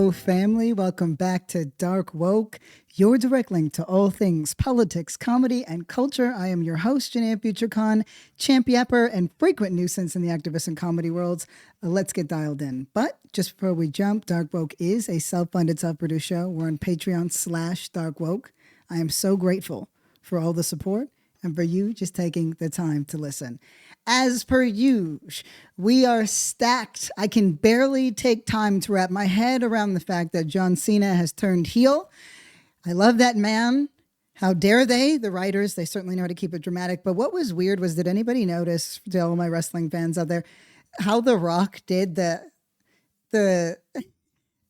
Hello, family. Welcome back to Dark Woke, your direct link to all things politics, comedy, and culture. I am your host, Janaya Future Khan, champ yapper and frequent nuisance in the activist and comedy worlds. Let's get dialed in. But just before we jump, Dark Woke is a self-funded, self-produced show. We're on Patreon/Dark Woke. I am so grateful for all the support and for you just taking the time to listen. As per usual, we are stacked. I can barely take time to wrap my head around the fact that John Cena has turned heel. I love that man. How dare they? The writers, they certainly know how to keep it dramatic. But what was weird was, did anybody notice, to all my wrestling fans out there, how The Rock did the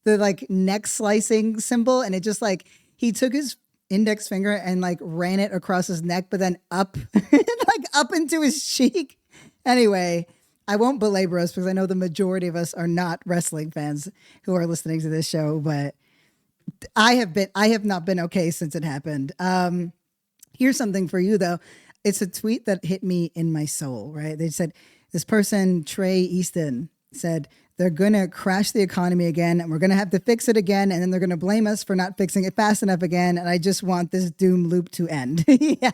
like neck slicing symbol, and it just like, he took his index finger and like ran it across his neck, but then up, like up into his cheek. Anyway, I won't belabor us because I know the majority of us are not wrestling fans who are listening to this show, but I have not been okay since it happened. Here's something for you though. It's a tweet that hit me in my soul, right? They said, this person, Trey Easton, said, they're going to crash the economy again, and we're going to have to fix it again, and then they're going to blame us for not fixing it fast enough again, and I just want this doom loop to end. Yeah.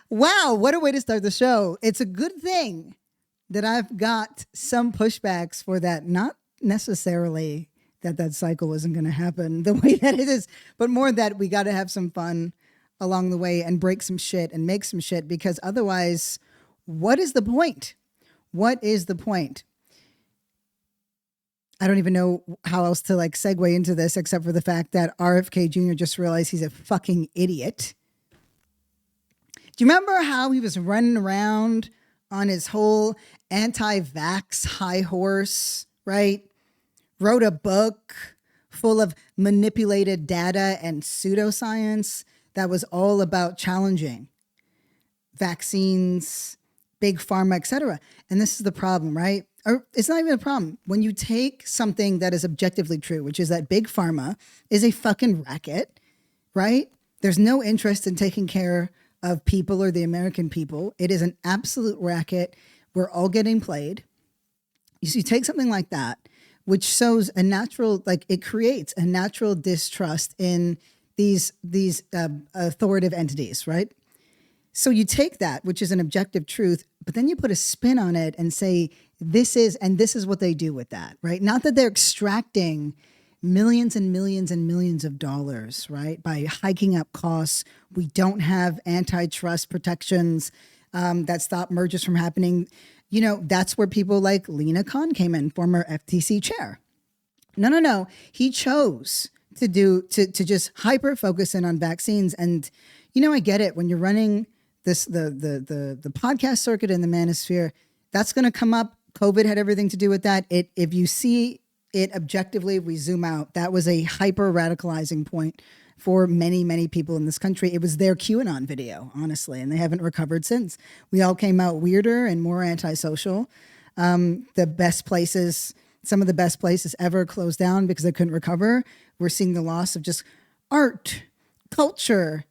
Wow, what a way to start the show. It's a good thing that I've got some pushbacks for that, not necessarily that cycle isn't going to happen the way that it is, but more that we got to have some fun along the way and break some shit and make some shit, because otherwise, what is the point? What is the point? I don't even know how else to like segue into this except for the fact that RFK Jr. just realized he's a fucking idiot. Do you remember how he was running around on his whole anti-vax high horse, right? Wrote a book full of manipulated data and pseudoscience that was all about challenging vaccines, big pharma, etc. And this is the problem, right? Or it's not even a problem. When you take something that is objectively true, which is that big pharma is a fucking racket, right? There's no interest in taking care of people or the American people. It is an absolute racket. We're all getting played. You take something like that, which shows a natural, like it creates a natural distrust in these authoritative entities, right? So you take that, which is an objective truth, but then you put a spin on it and say, this is what they do with that, right? Not that they're extracting millions and millions and millions of dollars, right? By hiking up costs. We don't have antitrust protections that stop mergers from happening. You know, that's where people like Lena Khan came in, former FTC chair. No. He chose to just hyper focus in on vaccines. And, you know, I get it. When you're running the podcast circuit in the manosphere, that's going to come up. COVID had everything to do with that. If you see it objectively, we zoom out, that was a hyper radicalizing point for many, many people in this country. It was their QAnon video, honestly, and they haven't recovered since. We all came out weirder and more antisocial. The best places, some of the best places ever closed down because they couldn't recover. We're seeing the loss of just art, culture,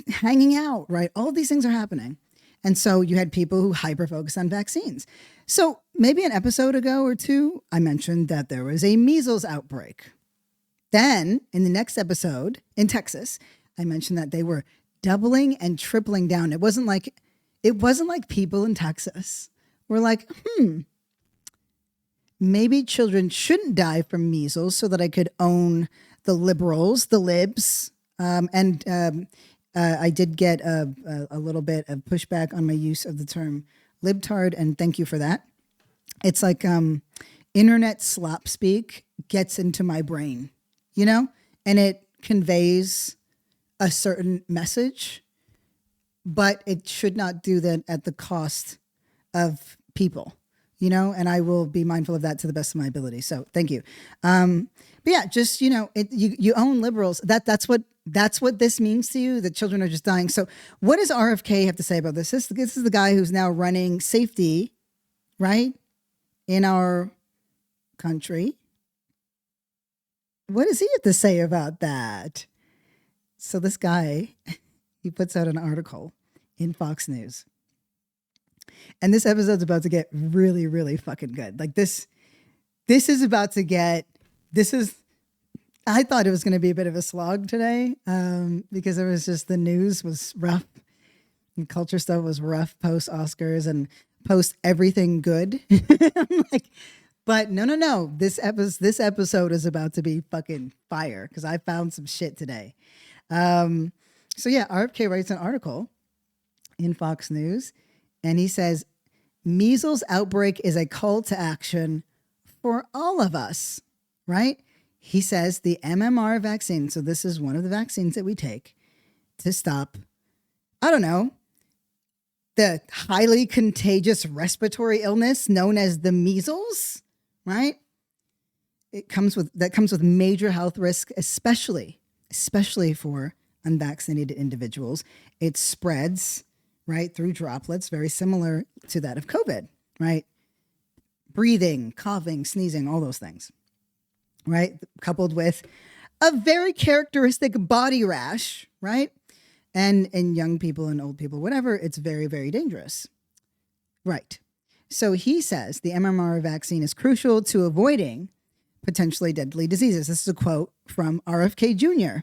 hanging out, right? All of these things are happening. And so you had people who hyper-focus on vaccines. So maybe an episode ago or two, I mentioned that there was a measles outbreak. Then in the next episode in Texas, I mentioned that they were doubling and tripling down. It wasn't like people in Texas were like, maybe children shouldn't die from measles so that I could own the liberals, the libs, I did get a little bit of pushback on my use of the term libtard, and thank you for that. It's like internet slop speak gets into my brain, you know, and it conveys a certain message, but it should not do that at the cost of people, you know, and I will be mindful of that to the best of my ability. So thank you. But yeah, just, you know, you own liberals. That's what this means to you, that children are just dying. So what does RFK have to say about this? This is the guy who's now running safety, right, in our country. What does he have to say about that? So this guy, he puts out an article in Fox News. And this episode's about to get really, really fucking good. Like this is about to get, this is I thought it was going to be a bit of a slog today because it was just the news was rough and culture stuff was rough post Oscars and post everything good. I'm like, but no. This episode is about to be fucking fire because I found some shit today. So yeah, RFK writes an article in Fox News and he says, measles outbreak is a call to action for all of us, right? He says the MMR vaccine, so this is one of the vaccines that we take to stop, I don't know, the highly contagious respiratory illness known as the measles, right? That comes with major health risk, especially for unvaccinated individuals. It spreads, right, through droplets, very similar to that of COVID, right? Breathing, coughing, sneezing, all those things, right? Coupled with a very characteristic body rash, right? And in young people and old people, whatever, it's very, very dangerous. Right. So he says the MMR vaccine is crucial to avoiding potentially deadly diseases. This is a quote from RFK Jr.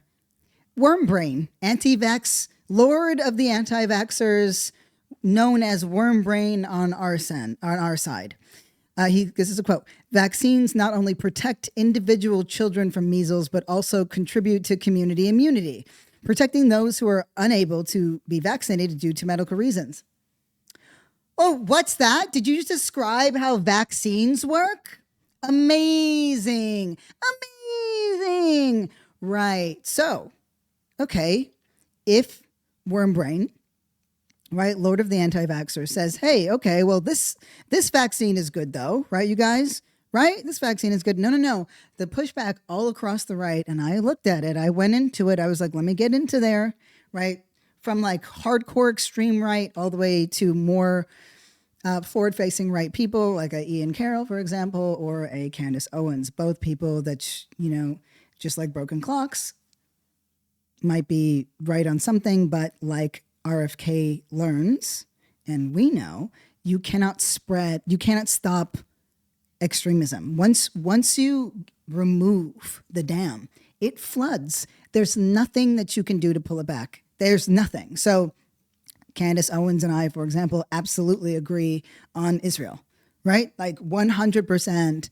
Worm brain, anti-vax, lord of the anti-vaxxers, known as worm brain on our side. This is a quote. Vaccines not only protect individual children from measles, but also contribute to community immunity, protecting those who are unable to be vaccinated due to medical reasons. Oh, what's that? Did you just describe how vaccines work? Amazing. Amazing. Right. So, okay, if worm brain, right, Lord of the anti-vaxxer says, hey, okay, well, this vaccine is good though, right, you guys? Right? This vaccine is good. No. The pushback all across the right, and I looked at it, I went into it, I was like, let me get into there, right? From like hardcore extreme right all the way to more forward-facing right people like a Ian Carroll, for example, or a Candace Owens, both people that, just like broken clocks, might be right on something, but like RFK learns, and we know, you cannot stop extremism. Once you remove the dam, it floods. There's nothing that you can do to pull it back. There's nothing. So Candace Owens and I, for example, absolutely agree on Israel, right? Like 100%.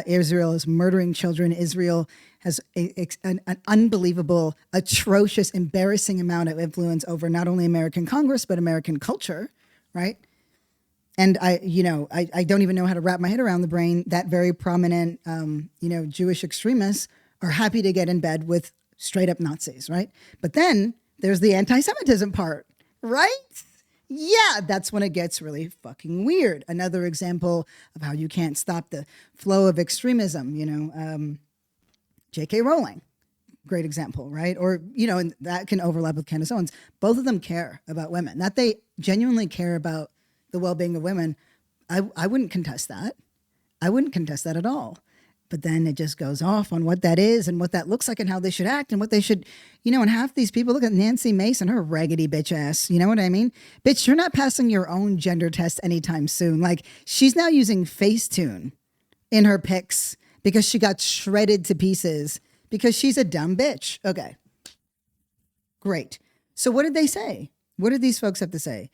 Israel is murdering children. Israel has an unbelievable, atrocious, embarrassing amount of influence over not only American Congress, but American culture, right? And I don't even know how to wrap my head around the brain that very prominent, Jewish extremists are happy to get in bed with straight up Nazis, right? But then there's the anti-Semitism part, right? Yeah, that's when it gets really fucking weird. Another example of how you can't stop the flow of extremism, J.K. Rowling, great example, right? Or, and that can overlap with Candace Owens. Both of them care about women, that they genuinely care about the well-being of women. I wouldn't contest that. I wouldn't contest that at all. But then it just goes off on what that is and what that looks like and how they should act and what they should, and half these people, look at Nancy Mason, her raggedy bitch ass. You know what I mean? Bitch, you're not passing your own gender test anytime soon. Like, she's now using Facetune in her pics because she got shredded to pieces because she's a dumb bitch. Okay. Great. So what did they say? What did these folks have to say?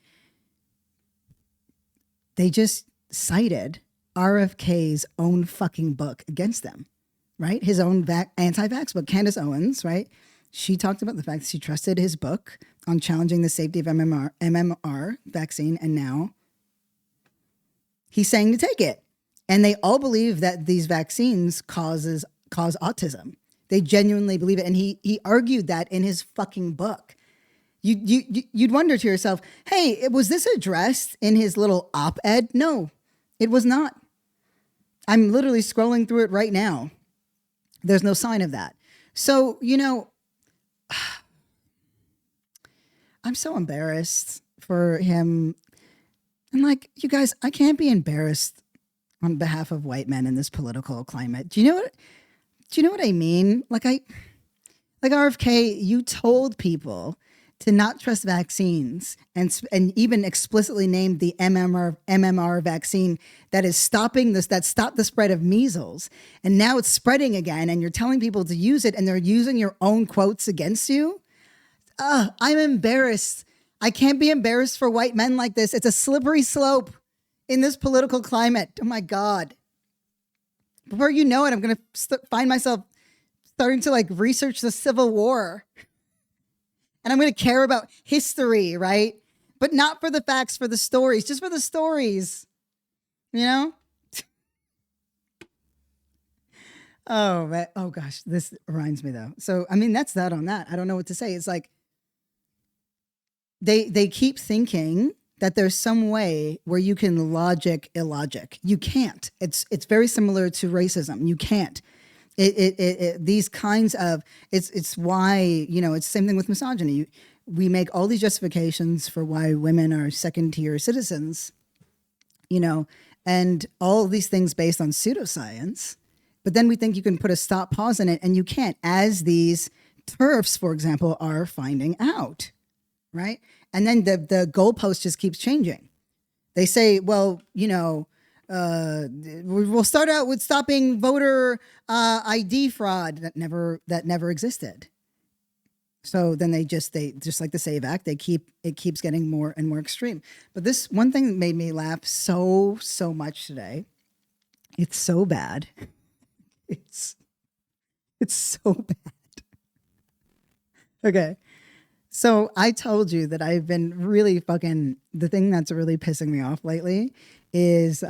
They just cited RFK's own fucking book against them, right? His own anti-vax book. Candace Owens, right? She talked about the fact that she trusted his book on challenging the safety of MMR vaccine, and now he's saying to take it. And they all believe that these vaccines cause autism. They genuinely believe it. And he argued that in his fucking book. You'd wonder to yourself, hey, was this addressed in his little op-ed? No, it was not. I'm literally scrolling through it right now. There's no sign of that. So, I'm so embarrassed for him. And like, you guys, I can't be embarrassed on behalf of white men in this political climate. Do you know what I mean? Like RFK, you told people to not trust vaccines and even explicitly named the MMR vaccine that is stopping this, that stopped the spread of measles. And now it's spreading again. And you're telling people to use it and they're using your own quotes against you. I'm embarrassed. I can't be embarrassed for white men like this. It's a slippery slope in this political climate. Oh my God. Before you know it, I'm going to find myself starting to like research the Civil War. And I'm going to care about history, right? But not for the facts, for the stories, just for the stories, you know? Oh, man. Oh gosh, this reminds me though. So, I mean, that's that on that. I don't know what to say. It's like they keep thinking that there's some way where you can logic illogic. You can't. It's very similar to racism. You can't. These kinds of it's why, you know, it's the same thing with misogyny. We make all these justifications for why women are second tier citizens, you know, and all these things based on pseudoscience. But then we think you can put a stop pause in it, and you can't, as these TERFs, for example, are finding out, right? And then the goalpost just keeps changing. They say, well, you know, we'll start out with stopping voter ID fraud that never existed. So then they just like the SAVE Act, it keeps getting more and more extreme. But this one thing that made me laugh so much today. It's so bad. It's so bad. Okay. So I told you that I've been really the thing that's really pissing me off lately is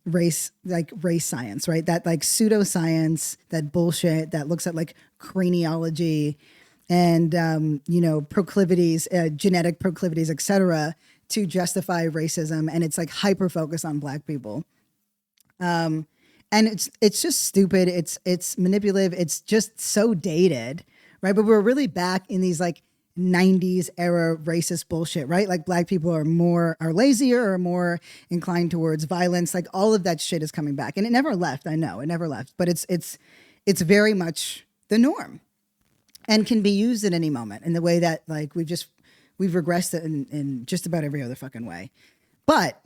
race science, right? That like pseudoscience, that bullshit that looks at like craniology and, you know, proclivities, genetic proclivities, etc., to justify racism. And it's like hyper focused on Black people. And it's just stupid. It's manipulative. It's just so dated, right? But we're really back in these like 90s era racist bullshit, right? Like Black people are lazier or more inclined towards violence. Like all of that shit is coming back, and it never left. I know it never left, but it's very much the norm, and can be used at any moment in the way that like we've regressed it in just about every other fucking way. But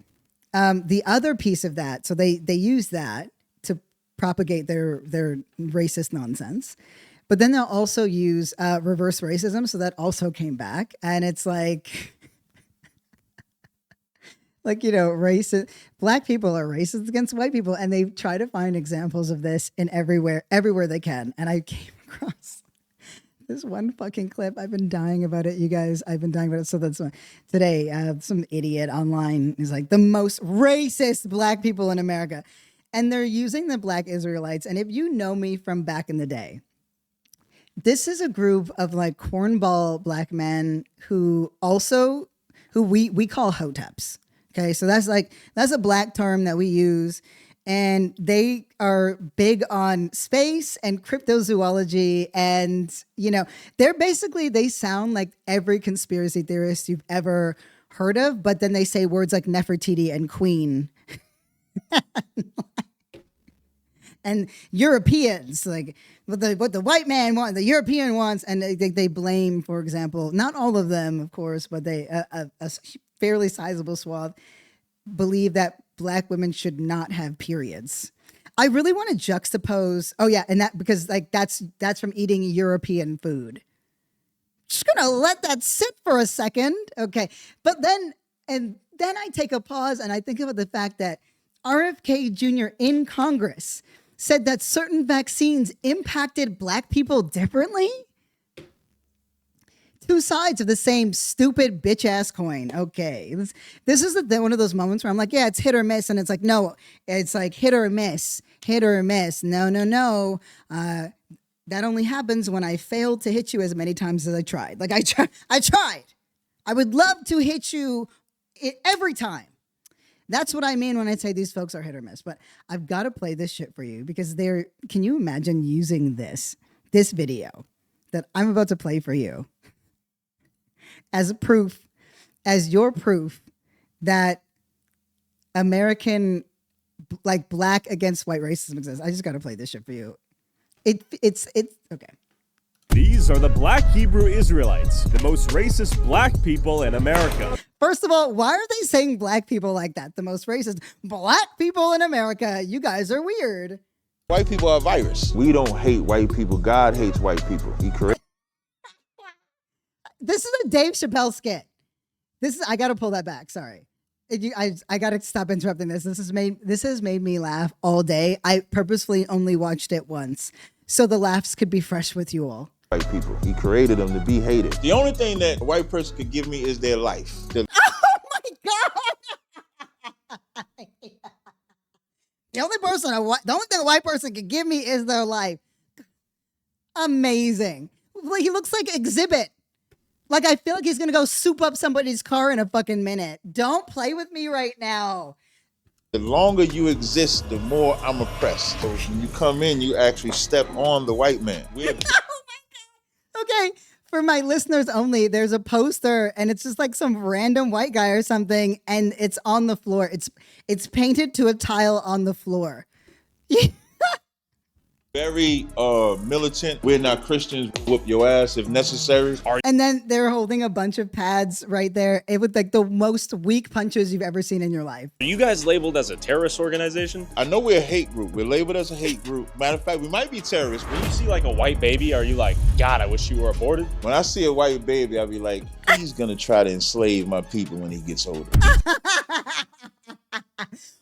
the other piece of that, so they use that to propagate their racist nonsense. But then they'll also use reverse racism. So that also came back. And it's like, you know, Black people are racist against white people. And they try to find examples of this in everywhere they can. And I came across this one fucking clip. I've been dying about it, you guys. I've been dying about it. So that's today, some idiot online is like the most racist Black people in America. And they're using the Black Israelites. And if you know me from back in the day, this is a group of like cornball Black men who we call hoteps. Okay. So that's a Black term that we use. And they are big on space and cryptozoology. And, you know, they sound like every conspiracy theorist you've ever heard of, but then they say words like Nefertiti and Queen. And Europeans, like what the white man wants, the European wants, and they blame, for example, not all of them, of course, but a fairly sizable swath believe that Black women should not have periods. I really want to juxtapose. Oh yeah, and that because like that's from eating European food. Just gonna let that sit for a second, okay? But then I take a pause and I think about the fact that RFK Jr. in Congress said that certain vaccines impacted Black people differently. Two sides of the same stupid bitch ass coin. Okay. This is one of those moments where I'm like, yeah, it's hit or miss. And it's like, no, it's like hit or miss. No. That only happens when I failed to hit you as many times as I tried. Like I tried. I would love to hit you every time. That's what I mean when I say these folks are hit or miss. But I've got to play this shit for you because can you imagine using this video that I'm about to play for you as your proof that American, like Black against white racism exists? I just got to play this shit for you. It's okay. These are the Black Hebrew Israelites, the most racist black people in America. First of all, why are they saying black people like that? The most racist black people in America. You guys are weird. White people are a virus. We don't hate white people. God hates white people. He correct. This is a Dave Chappelle skit. I got to pull that back. Sorry. I got to stop interrupting this. This has made me laugh all day. I purposefully only watched it once, so the laughs could be fresh with you all. White people. He created them to be hated. The only thing that a white person could give me is their life. Oh my God. The only thing a white person can give me is their life. Amazing. Like, he looks like Exhibit. Like, I feel like he's going to go soup up somebody's car in a fucking minute. Don't play with me right now. The longer you exist, the more I'm oppressed. So when you come in, you actually step on the white man. Oh my God. Okay. For my listeners only, there's a poster and it's just like some random white guy or something. And it's on the floor. It's painted to a tile on the floor. Very militant. We're not Christians. Whoop your ass if necessary. And then they're holding a bunch of pads right there. It was like the most weak punches you've ever seen in your life. Are you guys labeled as a terrorist organization? I know we're a hate group. We're labeled as a hate group. Matter of fact, we might be terrorists. When you see like a white baby, are you like, God, I wish you were aborted? When I see a white baby, I'll be like, he's gonna try to enslave my people when he gets older.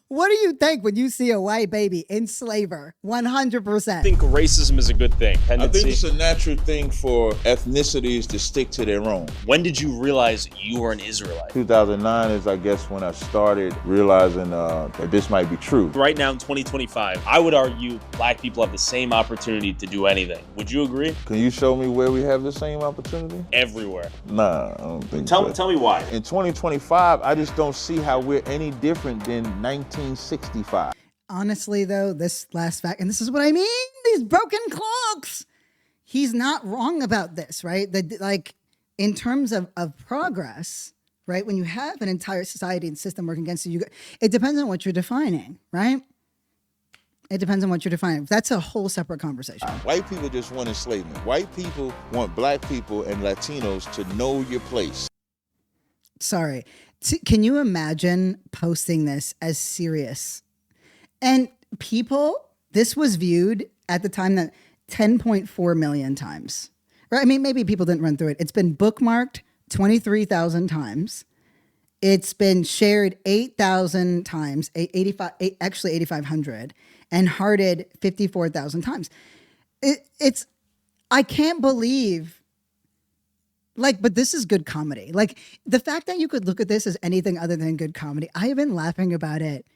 What do you think when you see a white baby? Enslaver, 100%. I think racism is a good thing. I think it's a natural thing for ethnicities to stick to their own. When did you realize you were an Israelite? 2009 is, I guess, when I started realizing that this might be true. Right now in 2025, I would argue black people have the same opportunity to do anything. Would you agree? Can you show me where we have the same opportunity? Everywhere. Nah, I don't think so. Tell me why. In 2025, I just don't see how we're any different than 1965. Honestly, though, this last fact, and this is what I mean, these broken clocks. He's not wrong about this, right? Like, in terms of progress, right? When you have an entire society and system working against you, it depends on what you're defining, right? It depends on what you're defining. That's a whole separate conversation. White people just want enslavement. White people want black people and Latinos to know your place. Sorry. Can you imagine posting this as serious? And people, this was viewed at the time that 10.4 million times. Right? I mean, maybe people didn't run through it. It's been bookmarked 23,000 times. It's been shared 8,000 times, 8,500, and hearted 54,000 times. I can't believe, like, but this is good comedy. Like, the fact that you could look at this as anything other than good comedy, I have been laughing about it.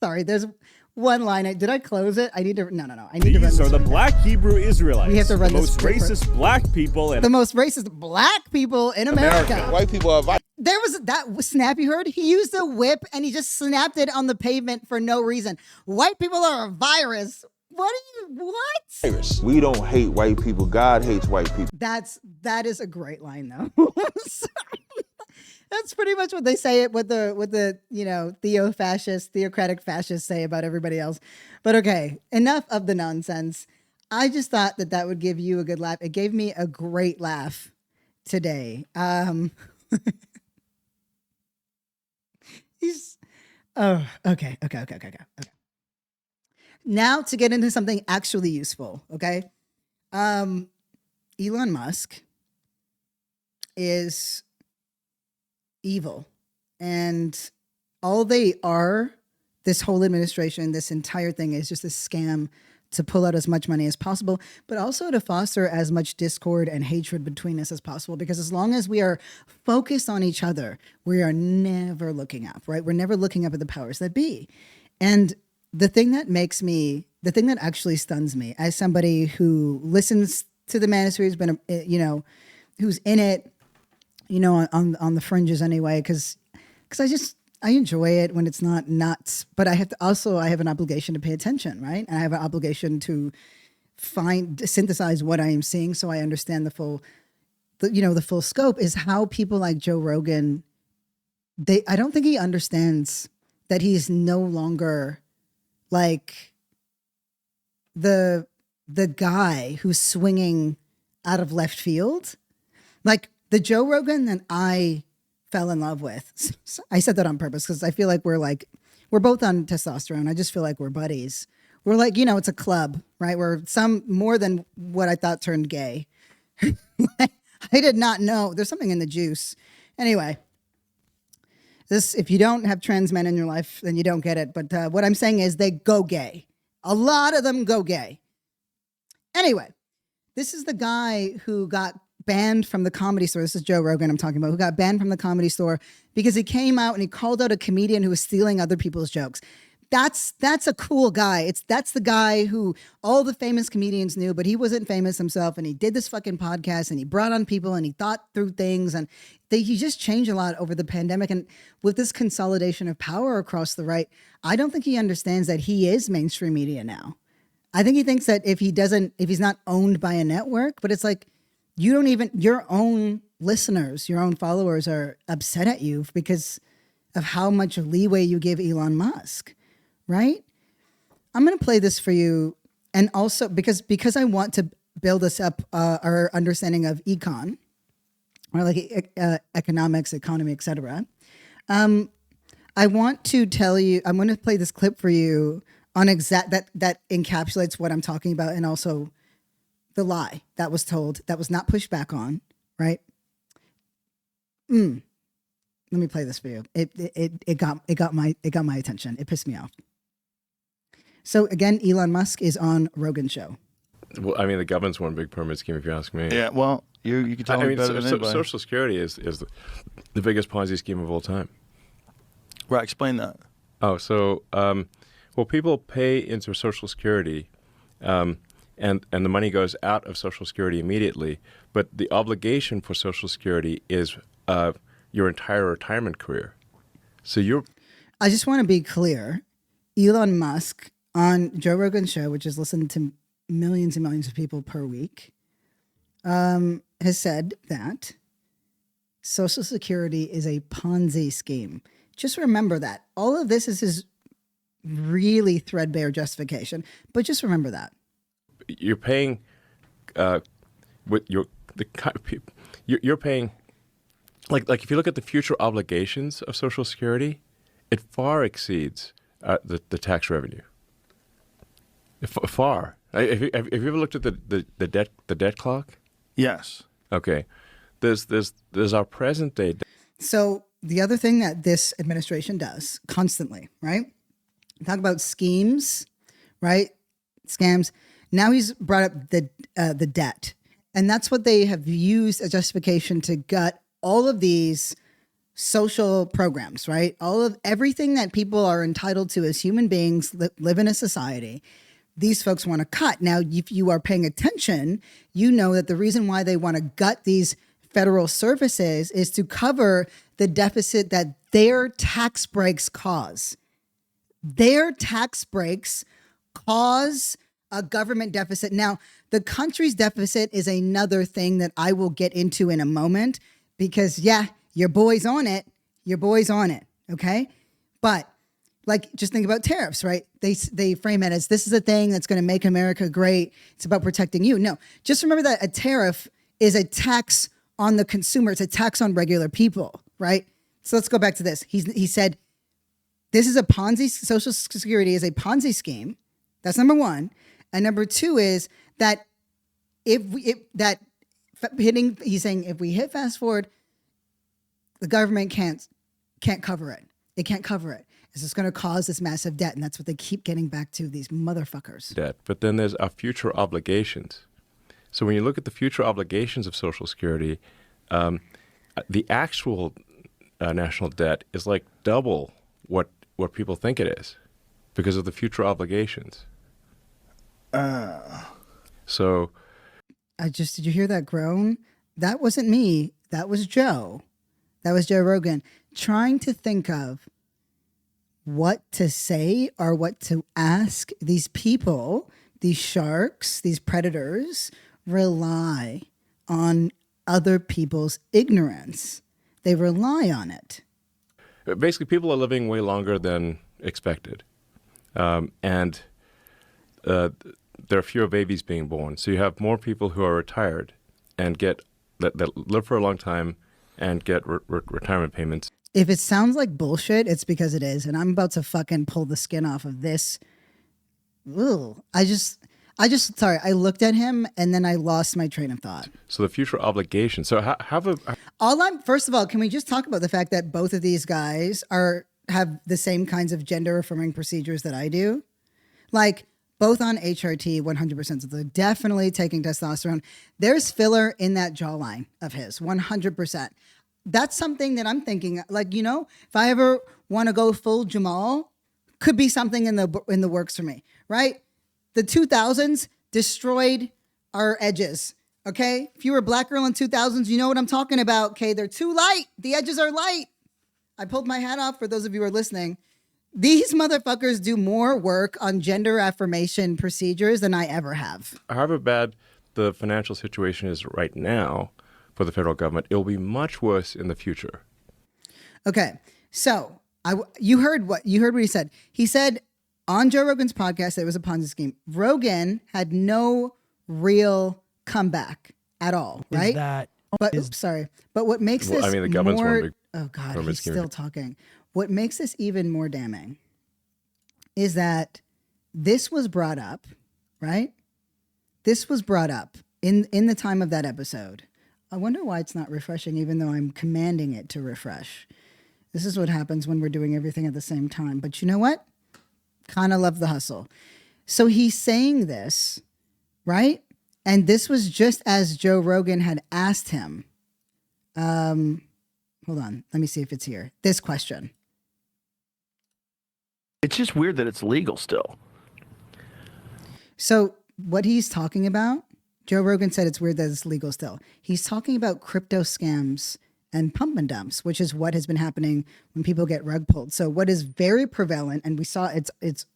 Sorry, there's one line. Did I close it? I need to, no. I need to run this. These are the Black Hebrew Israelites. We have to run the this most racist black people in the most racist black people in America. White people are violent. There was that snap you heard. He used a whip and he just snapped it on the pavement for no reason. White people are a virus. What? Virus. We don't hate white people. God hates white people. That is a great line though. That's pretty much what they say what the theocratic fascists say about everybody else. But okay, enough of the nonsense. I just thought that would give you a good laugh. It gave me a great laugh today. Okay. Now to get into something actually useful, okay? Elon Musk is evil. And all they are, this whole administration, this entire thing is just a scam to pull out as much money as possible, but also to foster as much discord and hatred between us as possible. Because as long as we are focused on each other, we are never looking up, right? We're never looking up at the powers that be. And the thing that actually stuns me as somebody who listens to the manosphere, who's been, who's in it, on the fringes anyway, because I enjoy it when it's not nuts, but I have an obligation to pay attention, right? And I have an obligation to synthesize what I am seeing so I understand the full scope. Is how people like Joe Rogan, I don't think he understands that he's no longer like the the guy who's swinging out of left field. Like the Joe Rogan that I fell in love with. I said that on purpose because I feel like we're both on testosterone. I just feel like we're buddies. We're like, it's a club, right? We're some more than what I thought turned gay. I did not know. There's something in the juice. Anyway, if you don't have trans men in your life, then you don't get it. But what I'm saying is they go gay. A lot of them go gay. Anyway, this is the guy who got banned from the Comedy Store. This is Joe Rogan I'm talking about, who got banned from the Comedy Store because he came out and he called out a comedian who was stealing other people's jokes. That's a cool guy. That's the guy who all the famous comedians knew, but he wasn't famous himself. And he did this fucking podcast and he brought on people and he thought through things and he just changed a lot over the pandemic. And with this consolidation of power across the right, I don't think he understands that he is mainstream media now. I think he thinks that if he's not owned by a network, but it's like, your own listeners, your own followers are upset at you because of how much leeway you give Elon Musk. Right? I'm going to play this for you. And also because I want to build us up our understanding of econ or like economics, economy, etc. I want to tell you, I'm going to play this clip for you on that encapsulates what I'm talking about. And also the lie that was told, that was not pushed back on. Right? Let me play this for you. It got my attention. It pissed me off. So again, Elon Musk is on Rogan's show. Well, I mean, the government's one big pyramid scheme, if you ask me. Yeah, well, you can tell me better than anybody. Social Security is the biggest Ponzi scheme of all time. Right, explain that. Oh, so people pay into Social Security, and the money goes out of Social Security immediately. But the obligation for Social Security is your entire retirement career. So I just want to be clear. Elon Musk on Joe Rogan's show, which is listened to millions and millions of people per week, has said that Social Security is a Ponzi scheme. Just remember that. All of this is his really threadbare justification, but just remember that. You're paying you're paying like if you look at the future obligations of Social Security, it far exceeds the tax revenue. Far. Have you ever looked at the debt clock? Yes. Okay. There's our present day. So the other thing that this administration does constantly, right? Talk about schemes, right? Scams. Now he's brought up the debt, and that's what they have used as justification to gut all of these social programs, right? All of everything that people are entitled to as human beings live in a society. These folks want to cut. Now, if you are paying attention, you know that the reason why they want to gut these federal services is to cover the deficit that their tax breaks cause. Their tax breaks cause a government deficit. Now, the country's deficit is another thing that I will get into in a moment because, yeah, your boy's on it. Your boy's on it, okay? But like, just think about tariffs, right? They frame it as this is a thing that's going to make America great. It's about protecting you. No, just remember that a tariff is a tax on the consumer. It's a tax on regular people, right? So let's go back to this. He said, this is a Ponzi, Social Security is a Ponzi scheme. That's number one. And number two is that he's saying if we hit fast forward, the government can't cover it. It can't cover it. It's just going to cause this massive debt. And that's what they keep getting back to, these motherfuckers. Debt. But then there's our future obligations. So when you look at the future obligations of Social Security, the actual national debt is like double what people think it is because of the future obligations. So did you hear that groan? That wasn't me. That was Joe. That was Joe Rogan trying to think of what to say or what to ask these people, these sharks, these predators rely on other people's ignorance. They rely on it. Basically, people are living way longer than expected. And there are fewer babies being born. So you have more people who are retired and that live for a long time and get retirement payments. If it sounds like bullshit, it's because it is. And I'm about to fucking pull the skin off of this. Ugh. Sorry, I looked at him and then I lost my train of thought. So the future obligation. So First of all, can we just talk about the fact that both of these guys have the same kinds of gender affirming procedures that I do? Like both on HRT 100%. So they're definitely taking testosterone. There's filler in that jawline of his 100%. That's something that I'm thinking, like, you know, if I ever want to go full Jamal, could be something in the works for me, right? The 2000s destroyed our edges, okay? If you were a black girl in 2000s, you know what I'm talking about, okay? They're too light. The edges are light. I pulled my hat off for those of you who are listening. These motherfuckers do more work on gender affirmation procedures than I ever have. However bad the financial situation is right now for the federal government, it will be much worse in the future. Okay, so you heard what he said. He said on Joe Rogan's podcast that it was a Ponzi scheme. Rogan had no real comeback at all, right? But what makes this the government's more... one big... Oh, God, he's still talking. What makes this even more damning is that this was brought up, right? This was brought up in the time of that episode. I wonder why it's not refreshing, even though I'm commanding it to refresh. This is what happens when we're doing everything at the same time. But you know what? Kind of love the hustle. So he's saying this, right? And this was just as Joe Rogan had asked him. Hold on. Let me see if it's here. This question. It's just weird that it's legal still. So what he's talking about, Joe Rogan said it's weird that it's legal still. He's talking about crypto scams and pump and dumps, which is what has been happening when people get rug pulled. So what is very prevalent, and we saw it's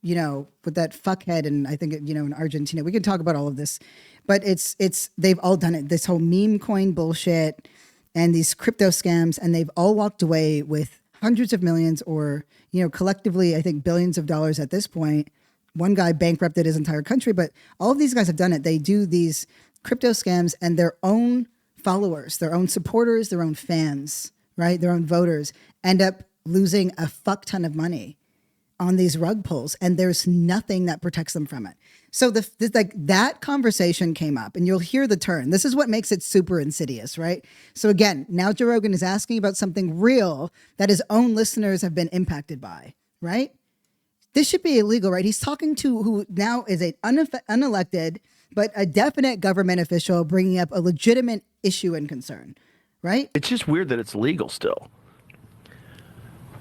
you know, with that fuckhead, and I think in Argentina, we can talk about all of this, but it's they've all done it. This whole meme coin bullshit and these crypto scams, and they've all walked away with hundreds of millions, or collectively, I think billions of dollars at this point. One guy bankrupted his entire country, but all of these guys have done it. They do these crypto scams, and their own followers, their own supporters, their own fans, right? Their own voters end up losing a fuck ton of money on these rug pulls, and there's nothing that protects them from it. So that conversation came up, and you'll hear the turn. This is what makes it super insidious, right? So again, now Joe Rogan is asking about something real that his own listeners have been impacted by, right? This should be illegal, right? He's talking to who now is an unelected, but a definite government official bringing up a legitimate issue and concern, right? It's just weird that it's legal still.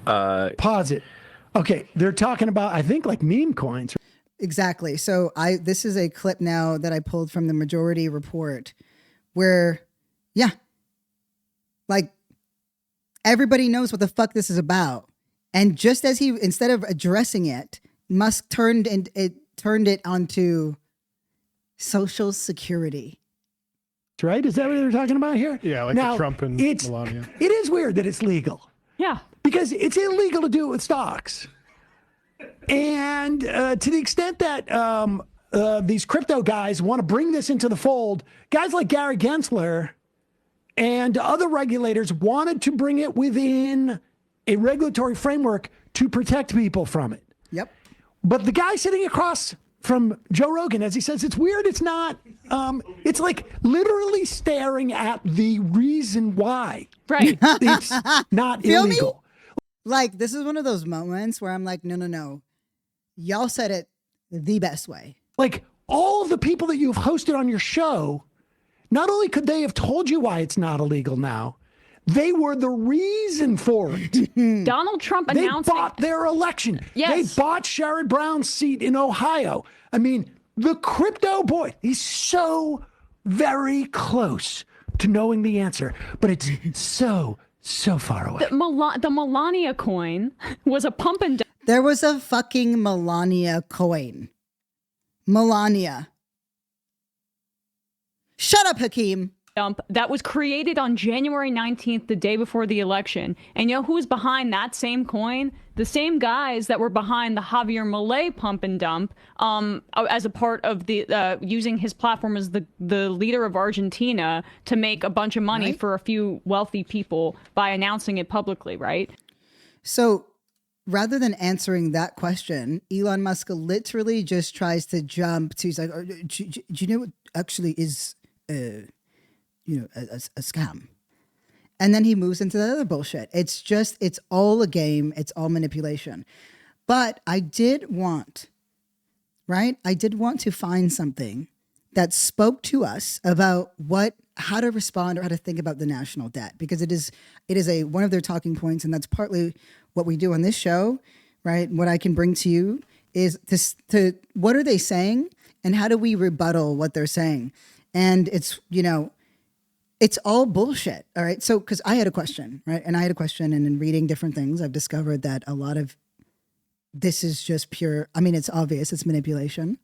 Pause it. Okay, they're talking about, I think, like meme coins. Exactly. So this is a clip now that I pulled from the Majority Report where, yeah, like everybody knows what the fuck this is about. And just as instead of addressing it, Musk turned it onto Social Security. Right? Is that what they're talking about here? Yeah, like now, Trump and Melania. It is weird that it's legal. Yeah. Because it's illegal to do it with stocks. And to the extent that these crypto guys want to bring this into the fold, guys like Gary Gensler and other regulators wanted to bring it within a regulatory framework to protect people from it. Yep. But the guy sitting across from Joe Rogan, as he says, it's weird, it's not, it's like literally staring at the reason why. Right. It's not illegal. Like, this is one of those moments where I'm like, no. Y'all said it the best way. Like, all of the people that you've hosted on your show, not only could they have told you why it's not illegal now, they were the reason for it. Donald Trump announced they bought their election. Yes. They bought Sherrod Brown's seat in Ohio. I mean, the crypto boy, he's so very close to knowing the answer, but it's so far away. The Melania coin was a pump and dump. There was a fucking Melania coin. Melania. Shut up, Hakeem. dump that was created on January 19th, the day before the election. And you know who's behind that same coin? The same guys that were behind the Javier Milei pump and dump, as a part of the using his platform as the leader of Argentina to make a bunch of money for a few wealthy people by announcing it publicly, right? So rather than answering that question, Elon Musk literally just tries to jump to, he's like, do you know what actually is a scam? And then he moves into the other bullshit. It's all a game. It's all manipulation. But I did want to find something that spoke to us about how to respond or how to think about the national debt, because it is one of their talking points. And that's partly what we do on this show, right? What I can bring to you is to what are they saying and how do we rebuttal what they're saying? And it's all bullshit. All right. So, because I had a question, right? And I had a question, and in reading different things, I've discovered that a lot of this is just pure, I mean, it's obvious, it's manipulation,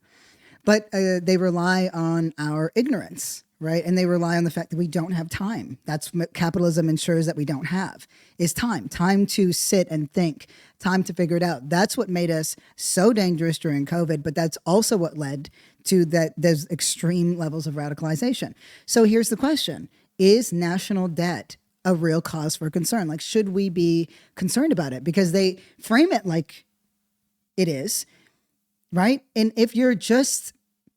but they rely on our ignorance, right? And they rely on the fact that we don't have time. That's what capitalism ensures that we don't have, is time to sit and think, time to figure it out. That's what made us so dangerous during COVID, but that's also what led to those extreme levels of radicalization. So here's the question. Is national debt a real cause for concern? Like, should we be concerned about it? Because they frame it like it is, right? And if you're just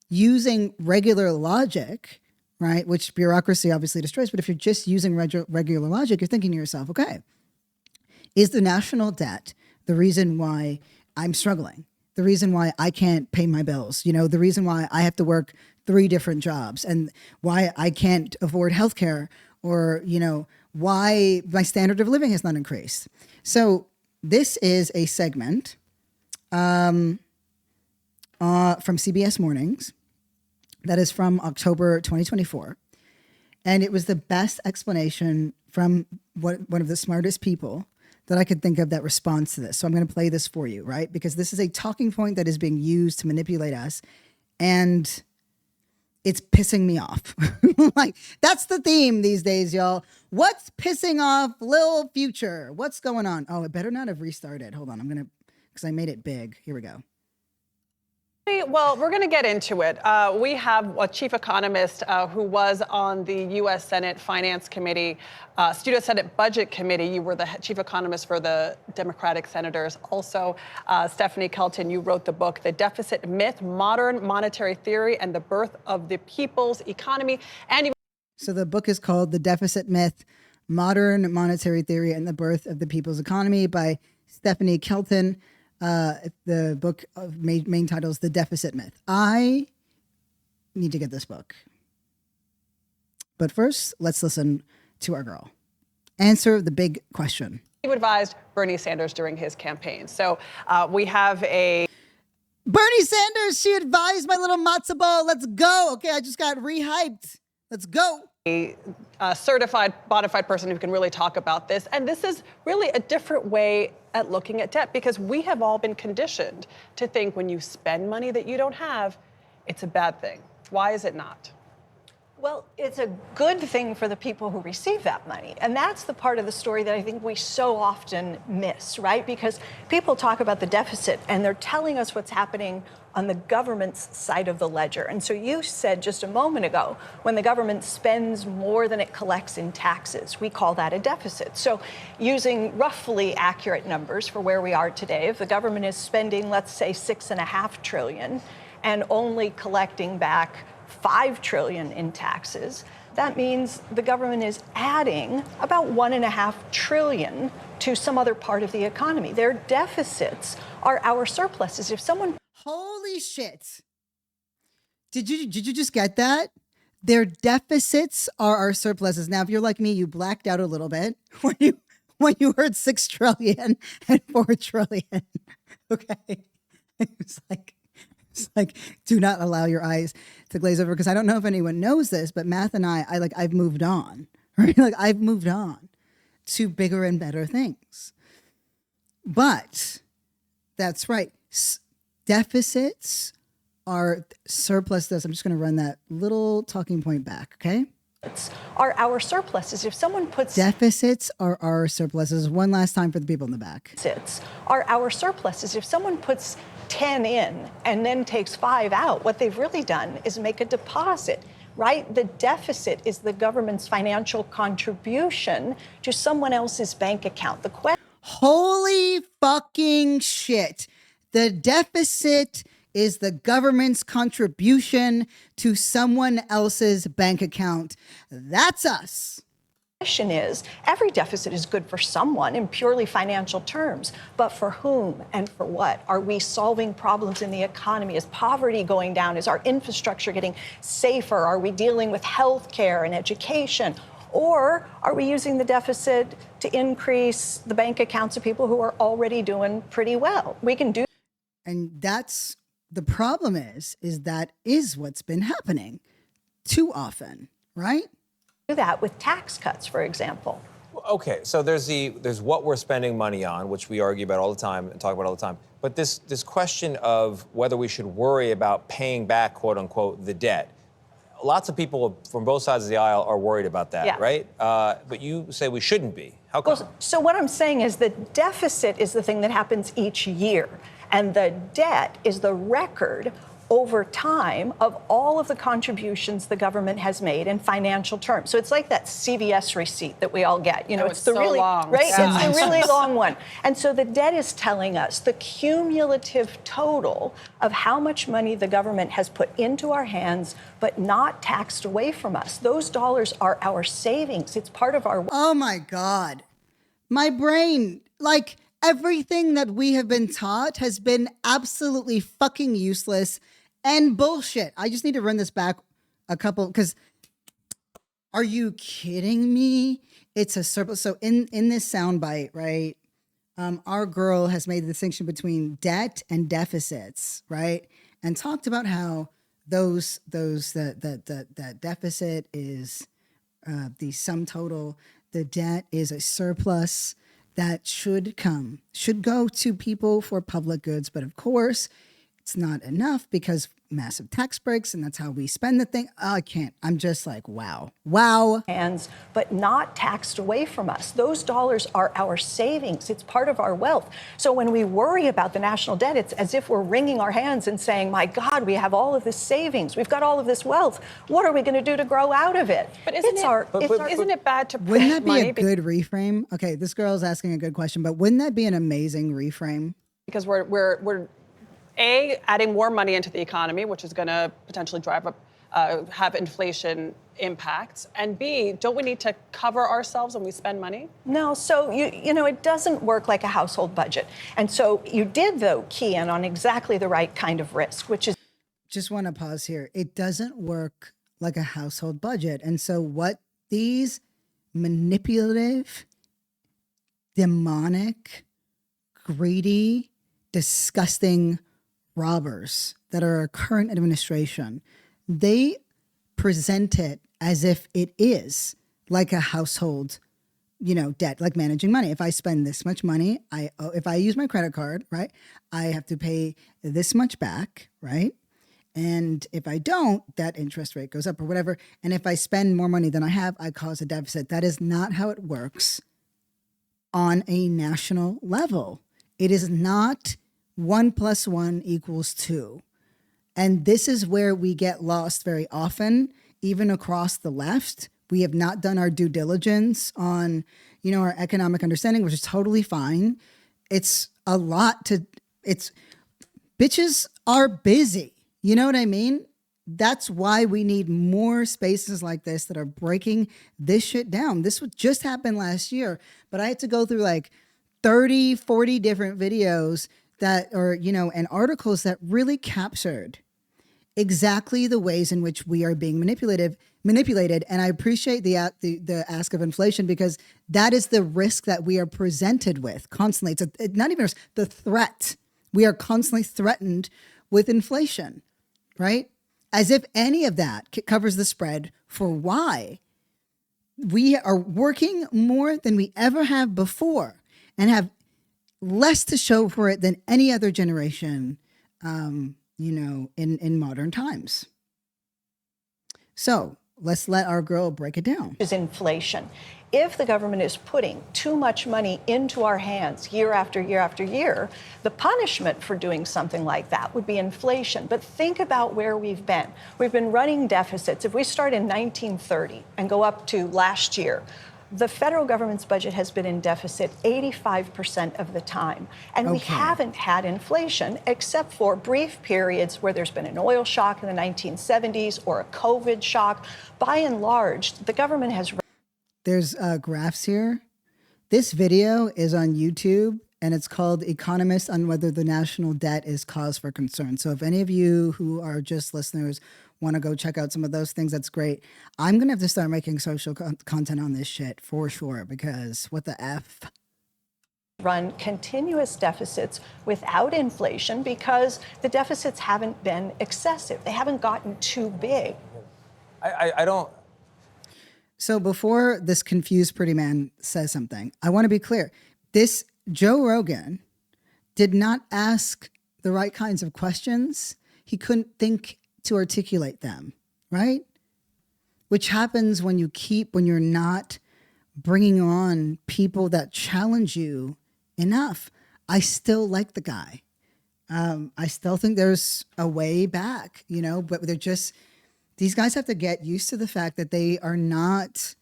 using regular logic, right, which bureaucracy obviously destroys, but if you're just using regular logic, you're thinking to yourself, okay, is the national debt the reason why I'm struggling? The reason why I can't pay my bills? The reason why I have to work 3 different jobs, and why I can't afford healthcare, or, why my standard of living has not increased. So this is a segment from CBS Mornings that is from October 2024. And it was the best explanation from one of the smartest people that I could think of that responds to this. So I'm going to play this for you, right? Because this is a talking point that is being used to manipulate us. And it's pissing me off. Like, that's the theme these days, y'all. What's pissing off Lil Future? What's going on? Oh, it better not have restarted. Hold on. Because I made it big. Here we go. Well, we're going to get into it. We have a chief economist who was on the U.S. Senate Finance Committee, Senate Budget Committee. You were the chief economist for the Democratic senators. Also, Stephanie Kelton, you wrote the book, The Deficit Myth, Modern Monetary Theory and the Birth of the People's Economy. So the book is called The Deficit Myth, Modern Monetary Theory and the Birth of the People's Economy by Stephanie Kelton. The book main title is The Deficit Myth. I need to get this book. But first, let's listen to our girl answer the big question. He advised Bernie Sanders during his campaign. So we have a... Bernie Sanders, she advised my little matzo ball. Let's go. Okay, I just got rehyped. Let's go. A certified, bona fide person who can really talk about this. And this is really a different way at looking at debt, because we have all been conditioned to think when you spend money that you don't have, it's a bad thing. Why is it not? Well, it's a good thing for the people who receive that money. And that's the part of the story that I think we so often miss, right? Because people talk about the deficit and they're telling us what's happening on the government's side of the ledger. And so you said just a moment ago, when the government spends more than it collects in taxes, we call that a deficit. So using roughly accurate numbers for where we are today, if the government is spending, let's say, $6.5 trillion and only collecting back $5 trillion in taxes, that means the government is adding about $1.5 trillion to some other part of the economy. Their deficits are our surpluses. If someone... Holy shit. Did you just get that? Their deficits are our surpluses. Now, if you're like me, you blacked out a little bit when you heard 6 trillion and 4 trillion. Okay. It's like, do not allow your eyes to glaze over, because I don't know if anyone knows this, but Math and I've moved on, right? Like, I've moved on to bigger and better things. But that's right. Deficits are surpluses. I'm just going to run that little talking point back, okay? are our surpluses. If someone puts Deficits are our surpluses. One last time for the people in the back. Are our surpluses. If someone puts 10 in and then takes 5 out, what they've really done is make a deposit, right? The deficit is the government's financial contribution to someone else's bank account. The question. Holy fucking shit. The deficit is the government's contribution to someone else's bank account. That's us. Question is, every deficit is good for someone in purely financial terms, but for whom and for what? Are we solving problems in the economy? Is poverty going down? Is our infrastructure getting safer? Are we dealing with health care and education? Or are we using the deficit to increase the bank accounts of people who are already doing pretty well? We can do. And that's the problem is that is what's been happening too often, right? Do that with tax cuts, for example. Okay, so there's what we're spending money on, which we argue about all the time and talk about all the time. But this question of whether we should worry about paying back, quote unquote, the debt. Lots of people from both sides of the aisle are worried about that, Yeah. right? But you say we shouldn't be. How come? Well, so what I'm saying is the deficit is the thing that happens each year, and the debt is the record over time of all of the contributions the government has made in financial terms. So it's like that CVS receipt that we all get. You know, Oh, it's it's the so really long. right. Yeah. It's the really long one. And so the debt is telling us the cumulative total of how much money the government has put into our hands, but not taxed away from us. Those dollars are our savings. It's part of our. Oh my God. My brain, like everything that we have been taught has been absolutely fucking useless and bullshit. I just need to run this back a couple, because are you kidding me? It's a surplus. So in this soundbite, right? Our girl has made the distinction between debt and deficits, right? And talked about how that deficit is the sum total. The debt is a surplus that should go to people for public goods. But of course, it's not enough because massive tax breaks, and that's how we spend the thing. Oh, I can't. I'm just like, wow. Hands, but not taxed away from us. Those dollars are our savings. It's part of our wealth. So when we worry about the national debt, it's as if we're wringing our hands and saying, my God, we have all of this savings. We've got all of this wealth. What are we going to do to grow out of it? But isn't it bad to Wouldn't that print be money a good reframe? Okay, this girl's asking a good question, but wouldn't that be an amazing reframe? because we're adding more money into the economy, which is going to potentially drive up, have inflation impacts, and B, don't we need to cover ourselves when we spend money? No, so you know, it doesn't work like a household budget. And so you did, though, key in on exactly the right kind of risk, which is. Just want to pause here. It doesn't work like a household budget. And so what these manipulative, demonic, greedy, disgusting robbers that are a current administration, they present it as if it is like a household, debt, like managing money. If I spend this much money, if I use my credit card, right, I have to pay this much back, right? And if I don't, that interest rate goes up or whatever. And if I spend more money than I have, I cause a deficit. That is not how it works on a national level. It is not 1 + 1 = 2. And this is where we get lost very often, even across the left. We have not done our due diligence on, our economic understanding, which is totally fine. It's a lot bitches are busy. You know what I mean? That's why we need more spaces like this that are breaking this shit down. This would just happen last year, but I had to go through like 30, 40 different videos and articles that really captured exactly the ways in which we are being manipulated. And I appreciate the ask of inflation, because that is the risk that we are presented with constantly. It's not even a risk, the threat. We are constantly threatened with inflation, right? As if any of that covers the spread for why we are working more than we ever have before and have less to show for it than any other generation, in modern times. So let's let our girl break it down. Is inflation. If the government is putting too much money into our hands year after year after year, the punishment for doing something like that would be inflation. But think about where we've been. We've been running deficits. If we start in 1930 and go up to last year, the federal government's budget has been in deficit 85% of the time. And we haven't had inflation except for brief periods where there's been an oil shock in the 1970s or a COVID shock. By and large, the government has... There's graphs here. This video is on YouTube, and it's called Economist on Whether the National Debt is Cause for Concern. So if any of you who are just listeners want to go check out some of those things, that's great. I'm going to have to start making social content on this shit for sure, because what the F? Run continuous deficits without inflation because the deficits haven't been excessive. They haven't gotten too big. I don't... So before this confused pretty man says something, I want to be clear. This Joe Rogan did not ask the right kinds of questions. He couldn't think to articulate them, right? Which happens when you're not bringing on people that challenge you enough. I still like the guy. I still think there's a way back, but these guys have to get used to the fact that they are not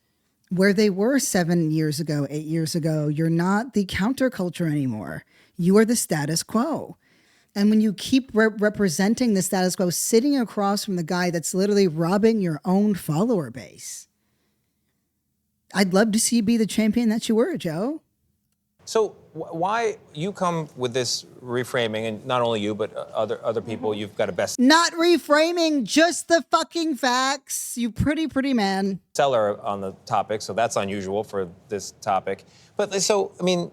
where they were 7 years ago, 8 years ago. You're not the counterculture anymore. You are the status quo. And when you keep representing the status quo, sitting across from the guy that's literally robbing your own follower base, I'd love to see you be the champion that you were, Joe. So why you come with this reframing, and not only you, but other people, you've got a Not reframing, just the fucking facts, you pretty man. bestseller on the topic, so that's unusual for this topic. But so, I mean,